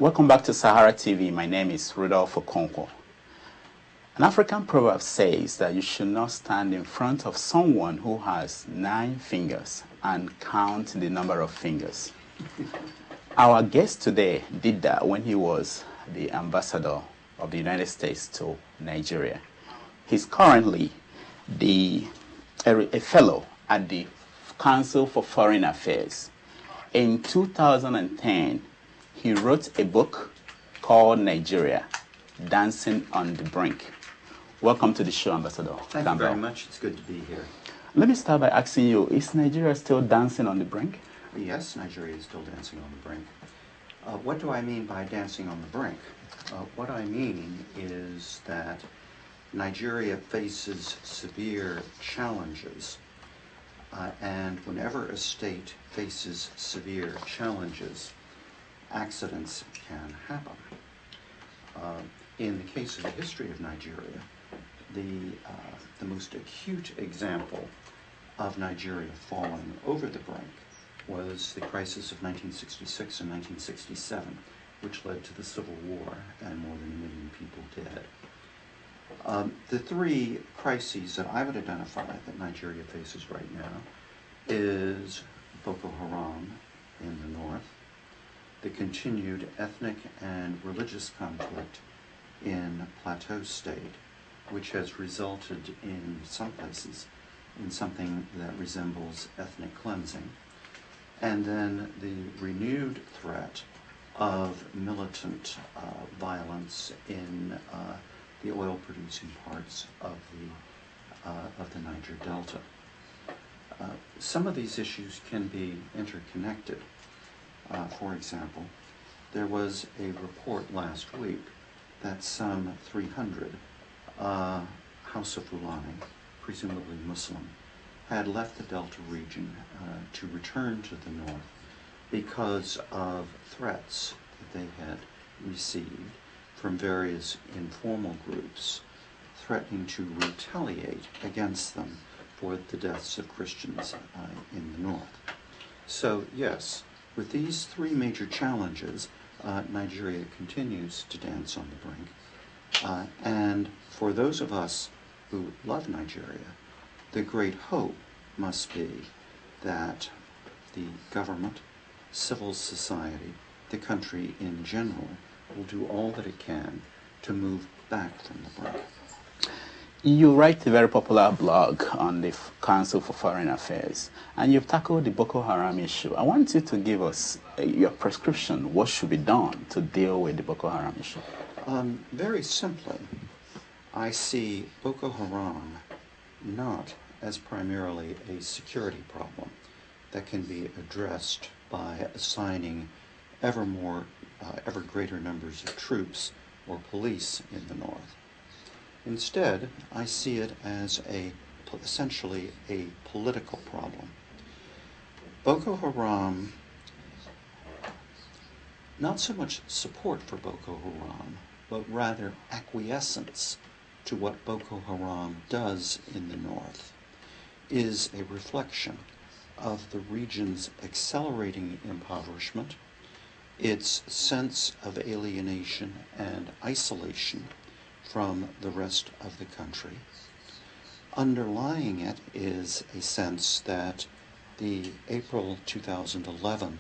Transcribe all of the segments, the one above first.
Welcome back to Sahara TV. My name is Rudolph Okonkwo. An African proverb says that you should not stand in front of someone who has 9 fingers and count the number of fingers. Our guest today did that when he was the ambassador of the United States to Nigeria. He's currently a fellow at the Council for Foreign Affairs. In 2010, he wrote a book called Nigeria, Dancing on the Brink. Welcome to the show, Ambassador Thank Campbell. you very much. It's good to be here. Let me start by asking you, is Nigeria still dancing on the brink? Yes, Nigeria is still dancing on the brink. What do I mean by dancing on the brink? What I mean is that Nigeria faces severe challenges, and whenever a state faces severe challenges, accidents can happen. In the case of the history of Nigeria, the most acute example of Nigeria falling over the brink was the crisis of 1966 and 1967, which led to the Civil War and more than 1 million people dead. The 3 crises that I would identify that Nigeria faces right now is Boko Haram in the north, the continued ethnic and religious conflict in Plateau State, which has resulted in some places in something that resembles ethnic cleansing, and then the renewed threat of militant violence in the oil-producing parts of the Niger Delta. Some of these issues can be interconnected. For example, there was a report last week that some 300 House of Fulani, presumably Muslim, had left the Delta region to return to the north because of threats that they had received from various informal groups threatening to retaliate against them for the deaths of Christians in the north. So yes, with these 3 major challenges, Nigeria continues to dance on the brink. And for those of us who love Nigeria, the great hope must be that the government, civil society, the country in general, will do all that it can to move back from the brink. You write a very popular blog on the Council for Foreign Affairs, and you've tackled the Boko Haram issue. I want you to give us your prescription, what should be done to deal with the Boko Haram issue. Very simply, I see Boko Haram not as primarily a security problem that can be addressed by assigning ever greater numbers of troops or police in the north. Instead, I see it as essentially a political problem. Boko Haram, not so much support for Boko Haram, but rather acquiescence to what Boko Haram does in the north, is a reflection of the region's accelerating impoverishment, its sense of alienation and isolation from the rest of the country. Underlying it is a sense that the April 2011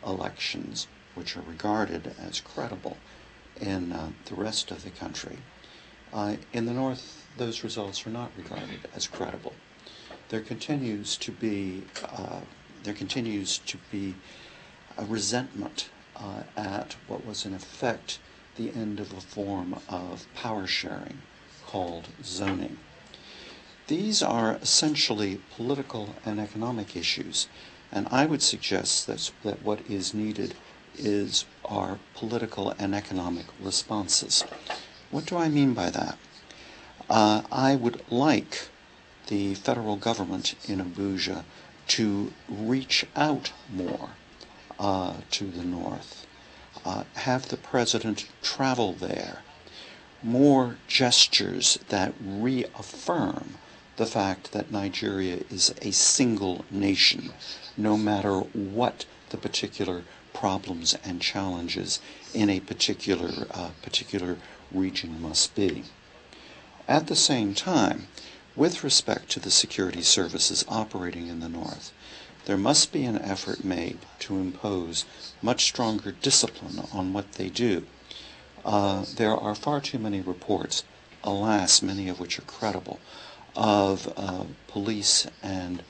elections, which are regarded as credible in the rest of the country, in the north, those results are not regarded as credible. There continues to be a resentment at what was in effect the end of a form of power sharing called zoning. These are essentially political and economic issues, and I would suggest that what is needed are political and economic responses. What do I mean by that? I would like the federal government in Abuja to reach out more to the north, have the president travel there, more gestures that reaffirm the fact that Nigeria is a single nation, no matter what the particular problems and challenges in a particular region must be. At the same time, with respect to the security services operating in the North, there must be an effort made to impose much stronger discipline on what they do. There are far too many reports, alas, many of which are credible, of police and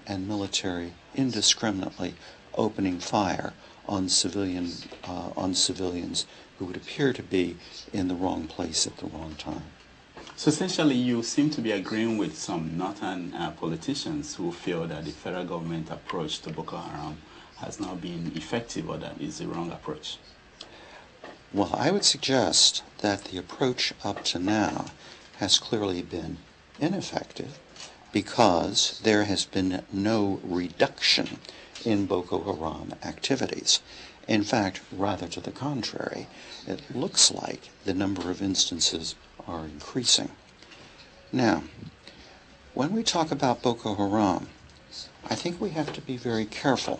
military indiscriminately opening fire on civilians who would appear to be in the wrong place at the wrong time. So essentially, you seem to be agreeing with some northern politicians who feel that the federal government approach to Boko Haram has not been effective, or that is the wrong approach. Well, I would suggest that the approach up to now has clearly been ineffective because there has been no reduction in Boko Haram activities. In fact, rather to the contrary, it looks like the number of instances are increasing. Now, when we talk about Boko Haram, I think we have to be very careful.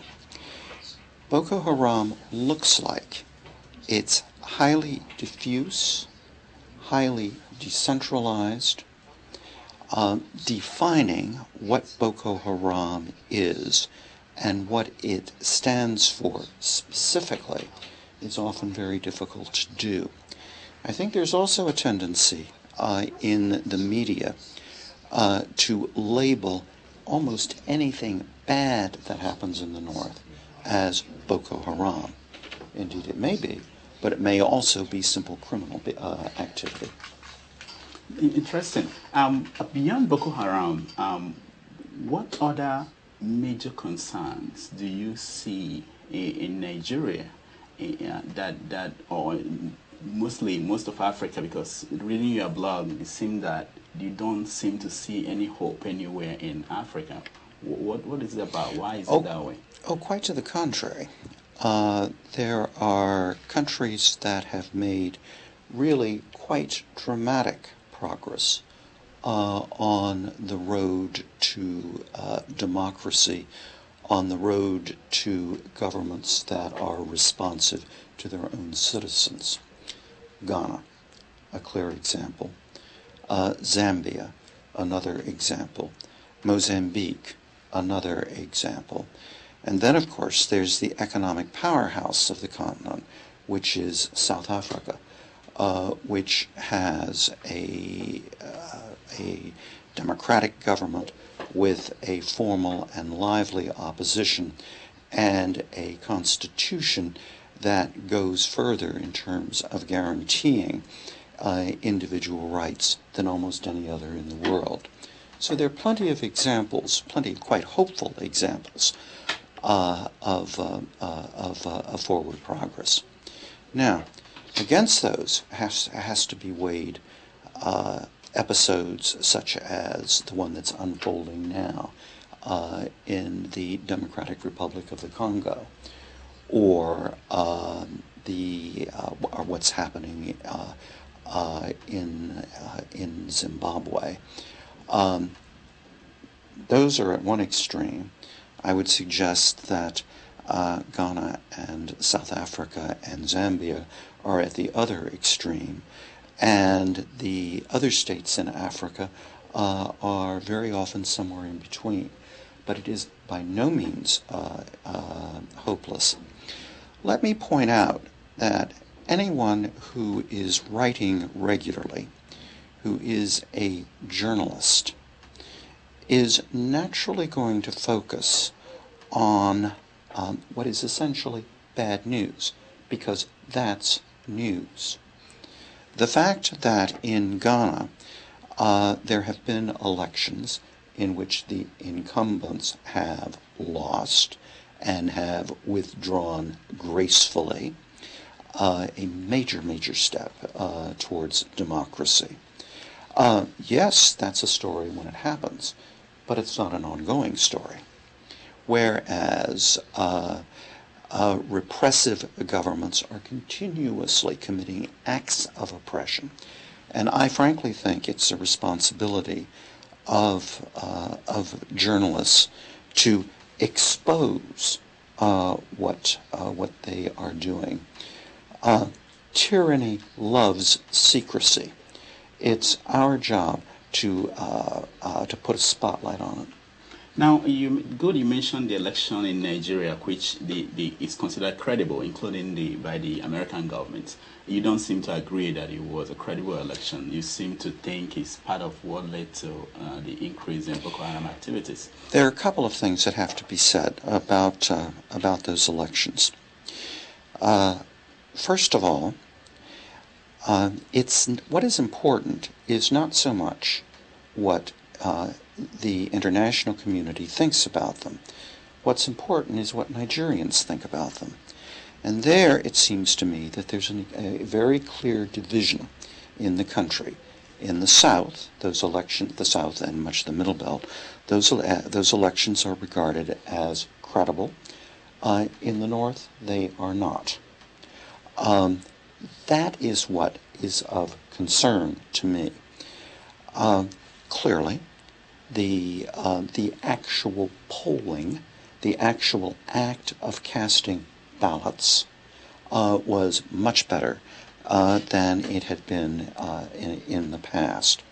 Boko Haram looks like it's highly diffuse, highly decentralized. Defining what Boko Haram is and what it stands for specifically is often very difficult to do. I think there's also a tendency in the media to label almost anything bad that happens in the North as Boko Haram. Indeed, it may be, but it may also be simple criminal activity. Interesting. Beyond Boko Haram, what other major concerns do you see in Nigeria or most of Africa? Because reading your blog, it seemed that you don't seem to see any hope anywhere in Africa. What is it about? Why is it that way? Oh, quite to the contrary. There are countries that have made really quite dramatic progress on the road to democracy, on the road to governments that are responsive to their own citizens. Ghana, a clear example. Zambia, another example. Mozambique, another example. And then, of course, there's the economic powerhouse of the continent, which is South Africa, which has a democratic government with a formal and lively opposition and a constitution that goes further in terms of guaranteeing individual rights than almost any other in the world. So there are plenty of examples, plenty of quite hopeful examples of forward progress. Now, against those has to be weighed episodes such as the one that's unfolding now in the Democratic Republic of the Congo, or what's happening in Zimbabwe. Those are at one extreme. I would suggest that Ghana and South Africa and Zambia are at the other extreme, and the other states in Africa are very often somewhere in between. But it is by no means hopeless. Let me point out that anyone who is writing regularly, who is a journalist, is naturally going to focus on what is essentially bad news, because that's news. The fact that in Ghana there have been elections in which the incumbents have lost and have withdrawn gracefully, a major step towards democracy. Yes, that's a story when it happens, but it's not an ongoing story. Whereas repressive governments are continuously committing acts of oppression. And I frankly think it's a responsibility of journalists to expose what they are doing. Tyranny loves secrecy. It's our job to put a spotlight on it. Now, you mentioned the election in Nigeria, which is considered credible, including by the American government. You don't seem to agree that it was a credible election. You seem to think it's part of what led to the increase in Boko Haram activities. There are a couple of things that have to be said about those elections. First of all, what is important is not so much what the international community thinks about them. What's important is what Nigerians think about them. And there, it seems to me that there's a very clear division in the country. In the South, the South and much of the Middle Belt, those elections are regarded as credible. In the North, they are not. That is what is of concern to me. Clearly, the actual polling, the actual act of casting ballots was much better than it had been in the past.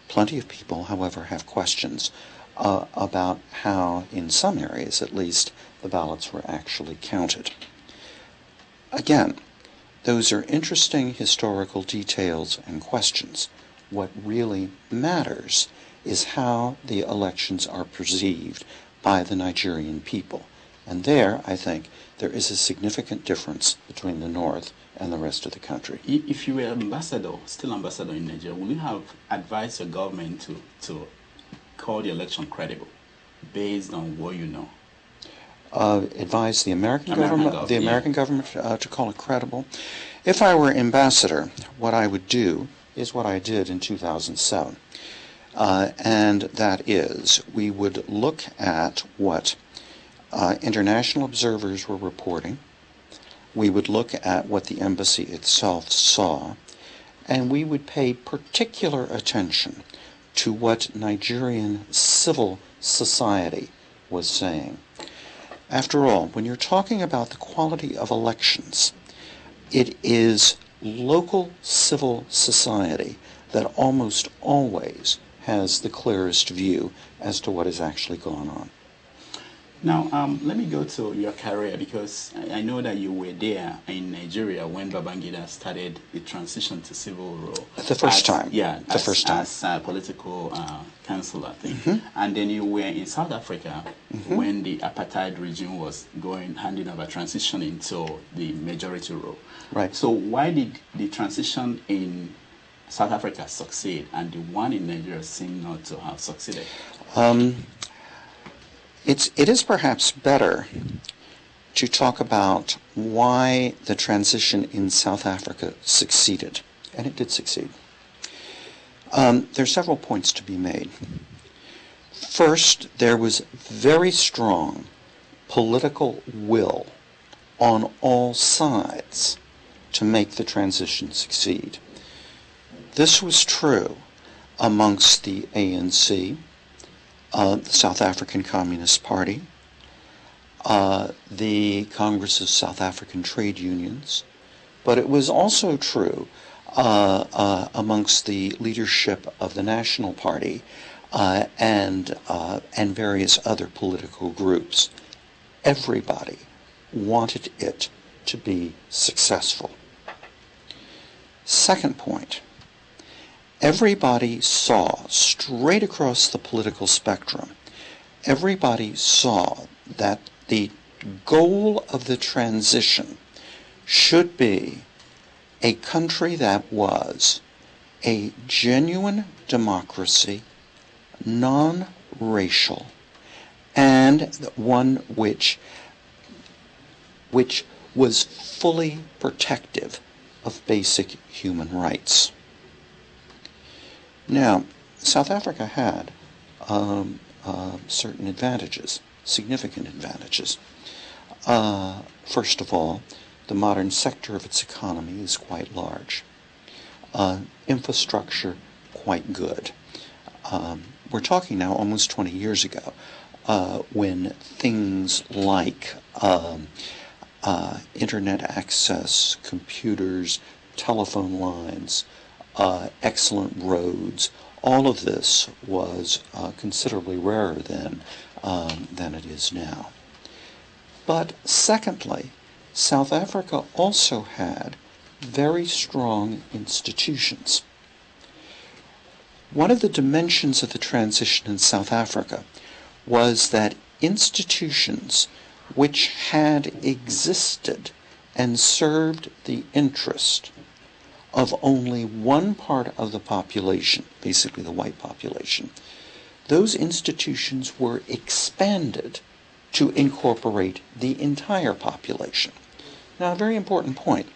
Plenty of people, however, have questions about how, in some areas at least, the ballots were actually counted. Again, those are interesting historical details and questions. What really matters is how the elections are perceived by the Nigerian people. And there, I think, there is a significant difference between the North and the rest of the country. If you were still ambassador in Nigeria, would you have advised your government to call the election credible based on what you know? Advise the American government to call it credible. If I were ambassador, what I would do is what I did in 2007. And that is, we would look at what international observers were reporting. We would look at what the embassy itself saw, and we would pay particular attention to what Nigerian civil society was saying. After all, when you're talking about the quality of elections, it is local civil society that almost always has the clearest view as to what has actually gone on. Now, let me go to your career, because I know that you were there in Nigeria when Babangida started the transition to civil rule. The first time. Yeah, the first time. As a political council, I think. And then you were in South Africa when the apartheid regime was handing over, transitioning to the majority rule. Right. So why did the transition in South Africa succeed and the one in Nigeria seem not to have succeeded? It is perhaps better to talk about why the transition in South Africa succeeded, and it did succeed. There are several points to be made. First, there was very strong political will on all sides to make the transition succeed. This was true amongst the ANC, the South African Communist Party, the Congress of South African Trade Unions, but it was also true amongst the leadership of the National Party and various other political groups. Everybody wanted it to be successful. Second point. Everybody saw, straight across the political spectrum, everybody saw that the goal of the transition should be a country that was a genuine democracy, non-racial, and one which was fully protective of basic human rights. Now, South Africa had certain advantages, significant advantages. First of all, the modern sector of its economy is quite large. Infrastructure, quite good. We're talking now almost 20 years ago. when things like internet access, computers, telephone lines, excellent roads, all of this was considerably rarer than it is now. But secondly, South Africa also had very strong institutions. One of the dimensions of the transition in South Africa was that institutions which had existed and served the interest of only one part of the population, basically the white population, those institutions were expanded to incorporate the entire population. Now, a very important point.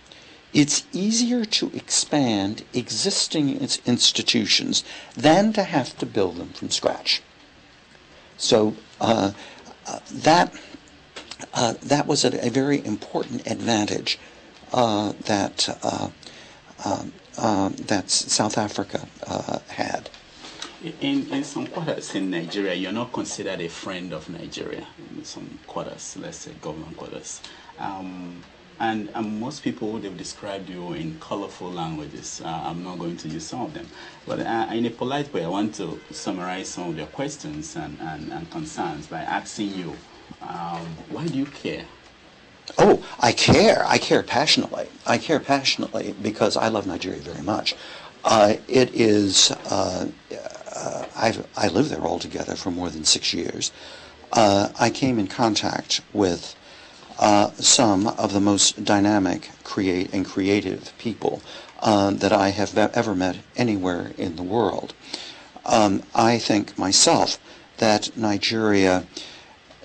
It's easier to expand existing institutions than to have to build them from scratch. So that was a very important advantage that South Africa had. In some quarters in Nigeria, you're not considered a friend of Nigeria. In some quarters, let's say government quarters. And most people, they've described you in colorful languages. I'm not going to use some of them. But in a polite way, I want to summarize some of your questions and concerns by asking you, why do you care? Oh, I care. I care passionately. I care passionately because I love Nigeria very much. It is, I lived there altogether for more than 6 years. I came in contact with some of the most dynamic, creative people that I have ever met anywhere in the world. I think myself that Nigeria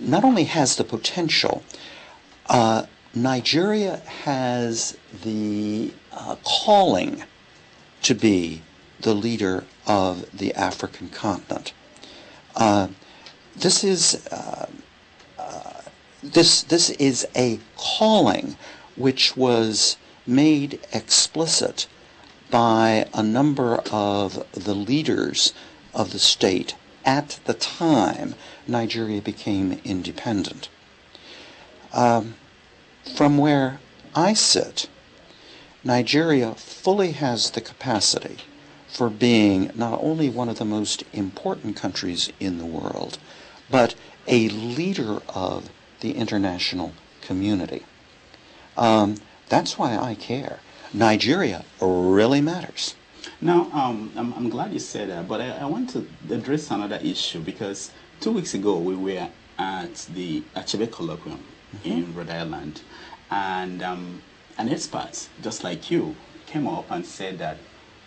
not only has the potential, Nigeria has the calling to be the leader of the African continent. This is a calling which was made explicit by a number of the leaders of the state at the time Nigeria became independent. From where I sit, Nigeria fully has the capacity for being not only one of the most important countries in the world, but a leader of the international community. That's why I care. Nigeria really matters. Now, I'm glad you said that, but I want to address another issue because 2 weeks ago we were at the Achebe Colloquium in Rhode Island, and an expert, just like you, came up and said that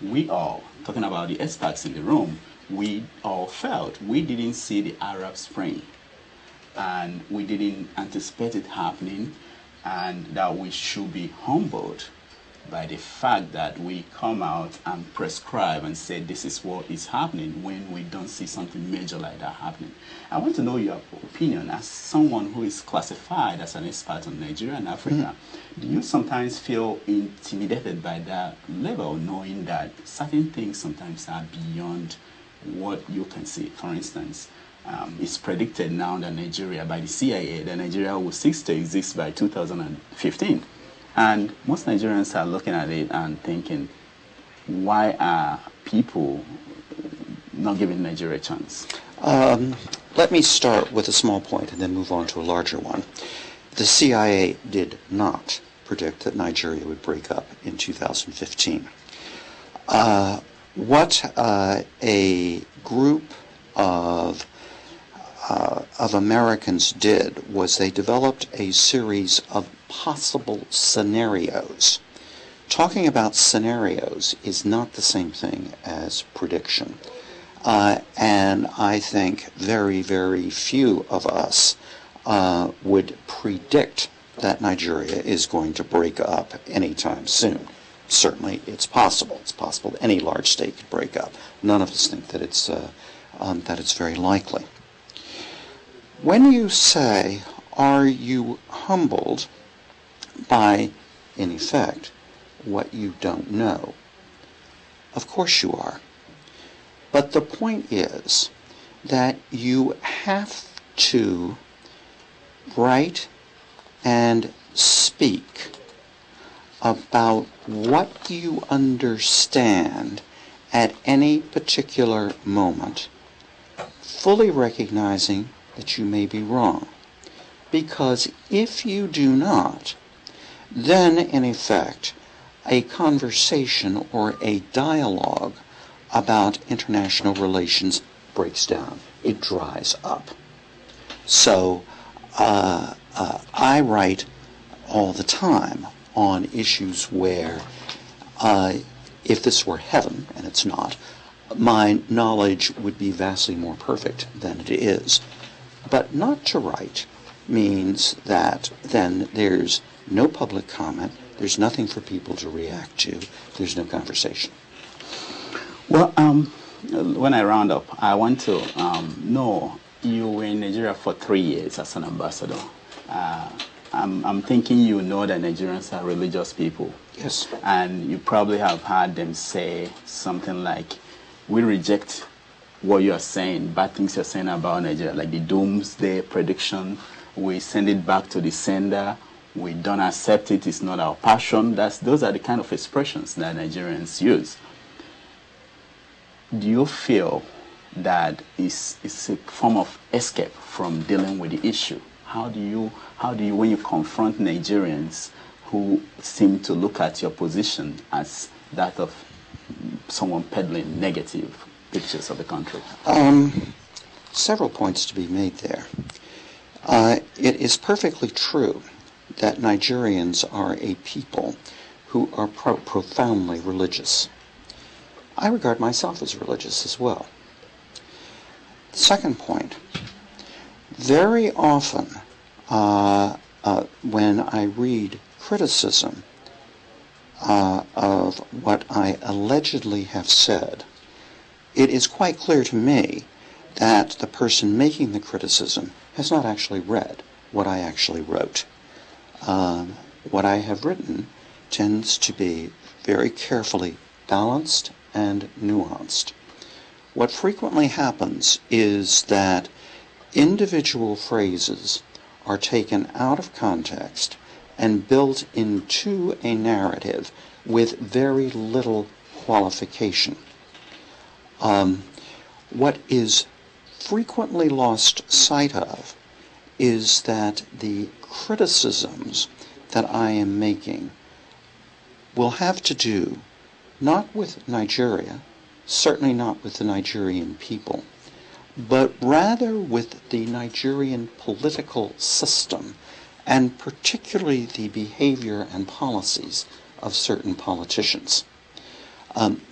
we all, talking about the experts in the room, we all felt we didn't see the Arab Spring, and we didn't anticipate it happening, and that we should be humbled by the fact that we come out and prescribe and say this is what is happening when we don't see something major like that happening. I want to know your opinion as someone who is classified as an expert on Nigeria and Africa. Do you sometimes feel intimidated by that level, knowing that certain things sometimes are beyond what you can see? For instance, it's predicted now that Nigeria, by the CIA, that Nigeria will cease to exist by 2015. And most Nigerians are looking at it and thinking, why are people not giving Nigeria a chance? Let me start with a small point and then move on to a larger one. The CIA did not predict that Nigeria would break up in 2015. What a group of Americans did was they developed a series of possible scenarios. Talking about scenarios is not the same thing as prediction. And I think very, very few of us would predict that Nigeria is going to break up anytime soon. Certainly it's possible. It's possible that any large state could break up. None of us think that it's very likely. When you say, are you humbled by, in effect, what you don't know? Of course you are. But the point is that you have to write and speak about what you understand at any particular moment, fully recognizing that you may be wrong. Because if you do not, then in effect, a conversation or a dialogue about international relations breaks down. It dries up. So I write all the time on issues where if this were heaven, and it's not, my knowledge would be vastly more perfect than it is. But not to write means that then there's no public comment, there's nothing for people to react to, there's no conversation. Well, when I round up, I want to know you were in Nigeria for 3 years as an ambassador. I'm thinking you know that Nigerians are religious people. Yes. And you probably have heard them say something like, we reject what you are saying, bad things you're saying about Nigeria, like the doomsday prediction. We send it back to the sender. We don't accept it. It's not our passion. Those are the kind of expressions that Nigerians use. Do you feel that it's a form of escape from dealing with the issue? How do you, when you confront Nigerians who seem to look at your position as that of someone peddling negative pictures of the country? Several points to be made there. It is perfectly true that Nigerians are a people who are profoundly religious. I regard myself as religious as well. Second point, very often when I read criticism of what I allegedly have said, it is quite clear to me that the person making the criticism has not actually read what I actually wrote. What I have written tends to be very carefully balanced and nuanced. What frequently happens is that individual phrases are taken out of context and built into a narrative with very little qualification. What is frequently lost sight of is that the criticisms that I am making will have to do not with Nigeria, certainly not with the Nigerian people, but rather with the Nigerian political system, and particularly the behavior and policies of certain politicians.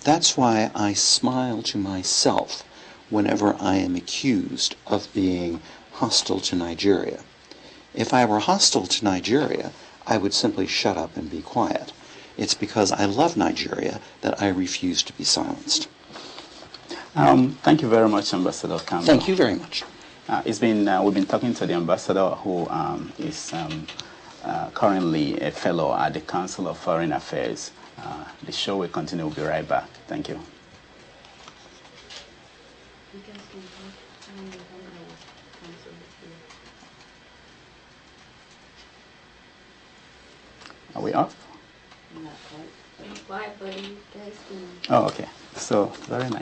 That's why I smile to myself whenever I am accused of being hostile to Nigeria. If I were hostile to Nigeria, I would simply shut up and be quiet. It's because I love Nigeria that I refuse to be silenced. Thank you very much, Ambassador Campbell. Thank you very much. We've been talking to the ambassador who is currently a fellow at the Council of Foreign Affairs. The show will continue. We'll be right back. Thank you. Are we off? Not quite. Quiet, buddy. Oh, okay. So, very nice.